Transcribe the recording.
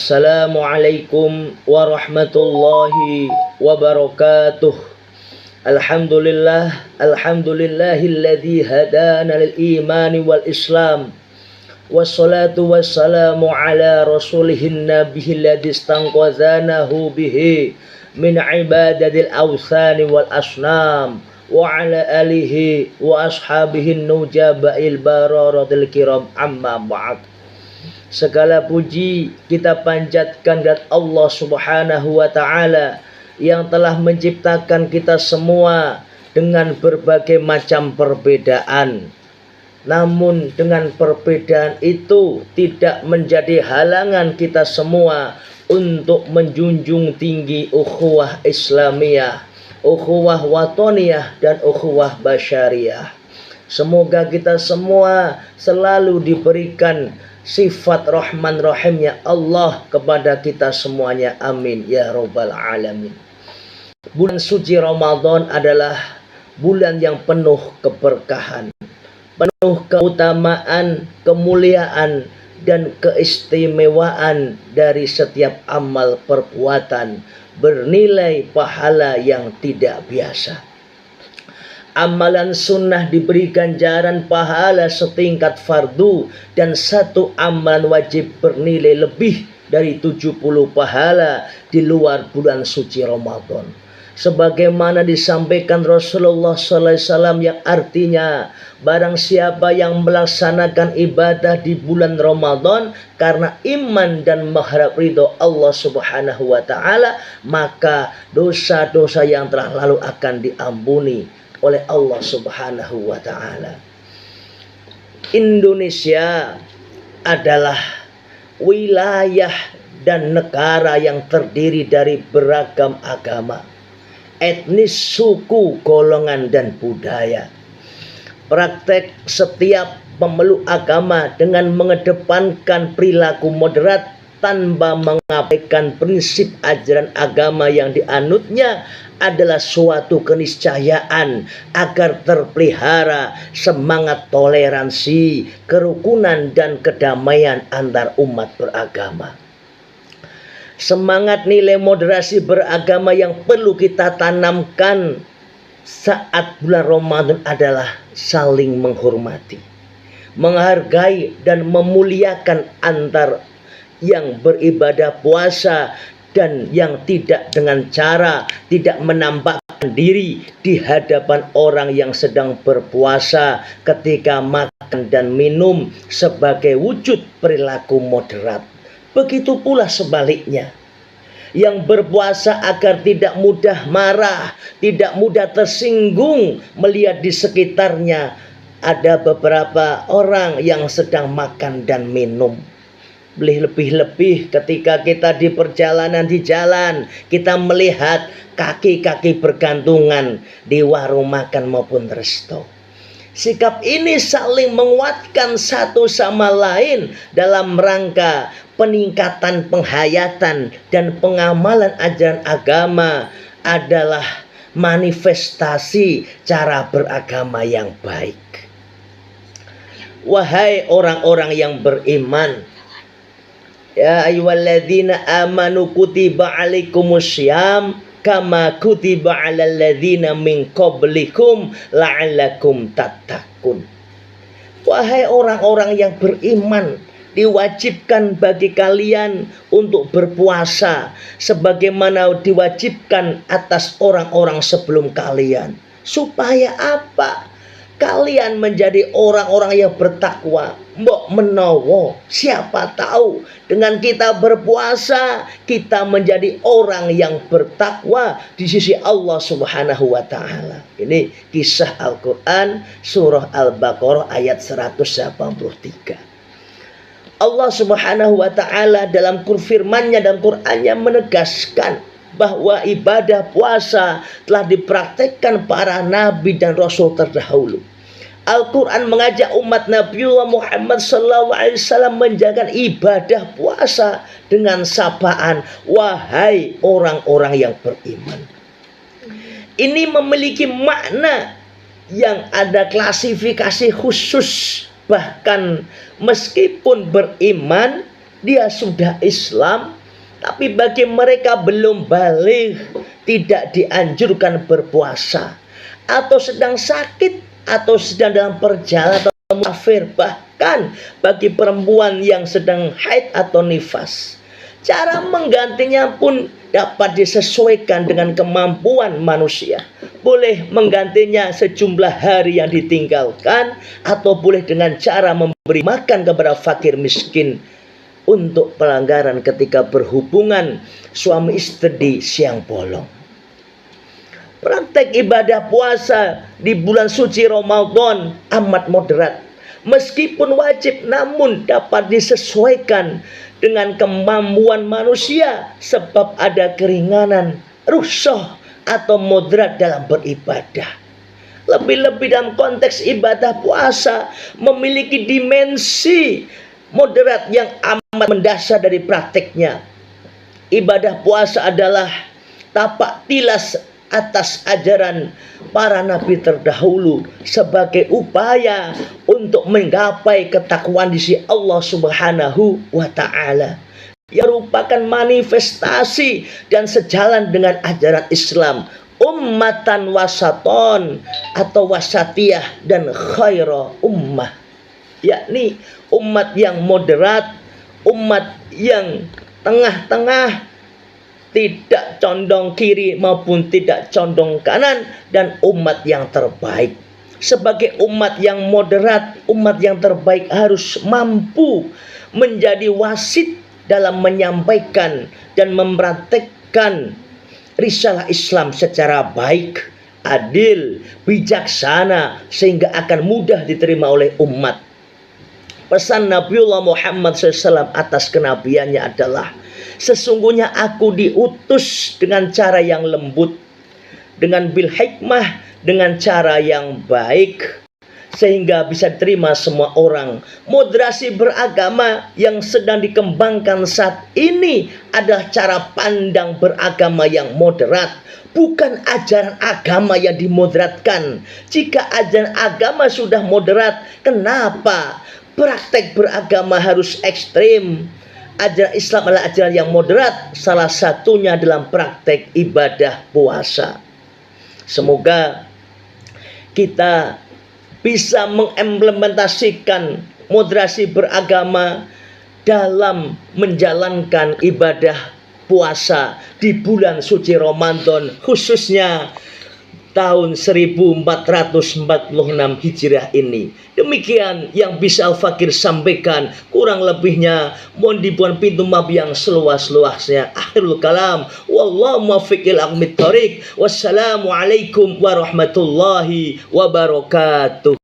Assalamualaikum warahmatullahi wabarakatuh. Alhamdulillahilladzi hadana lil imani wal islam. Wassalatu wassalamu ala rasulihin nabiyil ladzi istanqazanahu bihi min ibadatil awthani wal asnam wa ala alihi wa ashabihin nujabail bararatil kiram, amma ba'd. Segala puji kita panjatkan kepada Allah Subhanahu wa ta'ala yang telah menciptakan kita semua dengan berbagai macam perbedaan. Namun dengan perbedaan itu tidak menjadi halangan kita semua untuk menjunjung tinggi ukhuwah Islamiyah, ukhuwah watoniyah, dan ukhuwah basyariyah. Semoga kita semua selalu diberikan sifat Rahman Rahimnya Allah kepada kita semuanya. Amin ya Rabbal Alamin. Bulan suci Ramadan adalah bulan yang penuh keberkahan, penuh keutamaan, kemuliaan, dan keistimewaan dari setiap amal perbuatan bernilai pahala yang tidak biasa. Amalan sunnah diberi ganjaran pahala setingkat fardu, dan satu amalan wajib bernilai lebih dari 70 pahala di luar bulan suci Ramadan. Sebagaimana disampaikan Rasulullah SAW yang artinya, barang siapa yang melaksanakan ibadah di bulan Ramadan karena iman dan mengharap ridho Allah Subhanahu wa ta'ala, maka dosa-dosa yang telah lalu akan diampuni oleh Allah Subhanahu wa ta'ala. Indonesia adalah wilayah dan negara yang terdiri dari beragam agama, etnis, suku, golongan, dan budaya. Praktek setiap pemeluk agama dengan mengedepankan perilaku moderat tanpa mengabaikan prinsip ajaran agama yang dianutnya adalah suatu keniscayaan agar terpelihara semangat toleransi, kerukunan, dan kedamaian antar umat beragama. Semangat nilai moderasi beragama yang perlu kita tanamkan saat bulan Ramadan adalah saling menghormati, menghargai, dan memuliakan antar yang beribadah puasa dan yang tidak, dengan cara tidak menampakkan diri di hadapan orang yang sedang berpuasa ketika makan dan minum sebagai wujud perilaku moderat. Begitu pula sebaliknya, yang berpuasa agar tidak mudah marah, tidak mudah tersinggung melihat di sekitarnya ada beberapa orang yang sedang makan dan minum. Lebih-lebih ketika kita di perjalanan di jalan, kita melihat kaki-kaki bergantungan di warung makan maupun resto. Sikap ini saling menguatkan satu sama lain dalam rangka peningkatan penghayatan dan pengamalan ajaran agama adalah manifestasi cara beragama yang baik. Wahai orang-orang yang beriman, ya ayyuhalladzina amanu kutiba alaikumussyam kama kutiba alal ladzina min qablikum la'allakum tattaqun. Wahai orang-orang yang beriman, diwajibkan bagi kalian untuk berpuasa sebagaimana diwajibkan atas orang-orang sebelum kalian. Supaya apa? Kalian menjadi orang-orang yang bertakwa. Mbok menawa, siapa tahu dengan kita berpuasa kita menjadi orang yang bertakwa di sisi Allah Subhanahu wa ta'ala. Ini kisah Al-Quran surah Al-Baqarah ayat 183. Allah Subhanahu wa ta'ala dalam firman-Nya dan Qur'an-Nya menegaskan bahwa ibadah puasa telah dipraktekkan para nabi dan rasul terdahulu. Al-Quran mengajak umat Nabiullah Muhammad SAW menjalankan ibadah puasa dengan sapaan, wahai orang-orang yang beriman. Ini memiliki makna yang ada klasifikasi khusus. Bahkan meskipun beriman, dia sudah Islam, tapi bagi mereka belum balik, tidak dianjurkan berpuasa, atau sedang sakit, atau sedang dalam perjalanan, atau musafir, bahkan bagi perempuan yang sedang haid atau nifas. Cara menggantinya pun dapat disesuaikan dengan kemampuan manusia. Boleh menggantinya sejumlah hari yang ditinggalkan, atau boleh dengan cara memberi makan kepada fakir miskin untuk pelanggaran ketika berhubungan suami istri di siang bolong. Praktek ibadah puasa di bulan suci Ramadan amat moderat. Meskipun wajib, namun dapat disesuaikan dengan kemampuan manusia, sebab ada keringanan, rukhsah atau moderat dalam beribadah. Lebih-lebih dalam konteks ibadah puasa memiliki dimensi moderat yang amat mendasar dari prakteknya. Ibadah puasa adalah tapak tilas atas ajaran para nabi terdahulu sebagai upaya untuk menggapai ketakwaan di sisi Allah Subhanahu wa taala, yang merupakan manifestasi dan sejalan dengan ajaran Islam, ummatan wasaton atau wasatiyah dan khaira ummah, yakni umat yang moderat, umat yang tengah-tengah, tidak condong kiri maupun tidak condong kanan, dan umat yang terbaik. Sebagai umat yang moderat, umat yang terbaik harus mampu menjadi wasit dalam menyampaikan dan mempraktekkan risalah Islam secara baik, adil, bijaksana, sehingga akan mudah diterima oleh umat. Pesan Nabiullah Muhammad SAW atas kenabiannya adalah, sesungguhnya aku diutus dengan cara yang lembut, dengan bil hikmah, dengan cara yang baik, sehingga bisa diterima semua orang. Moderasi beragama yang sedang dikembangkan saat ini adalah cara pandang beragama yang moderat, bukan ajaran agama yang dimoderatkan. Jika ajaran agama sudah moderat, kenapa praktek beragama harus ekstrim? Ajaran Islam adalah ajaran yang moderat, salah satunya dalam praktek ibadah puasa. Semoga kita bisa mengimplementasikan moderasi beragama dalam menjalankan ibadah puasa di bulan suci Ramadan, khususnya tahun 1446 Hijriah ini. Demikian yang bisa Al-Fakir sampaikan. Kurang lebihnya mohon dibuat pintu maaf yang seluas-luasnya. Akhirul kalam, wallahu muwaffiq ila aqwamit thoriq. Wassalamualaikum warahmatullahi wabarakatuh.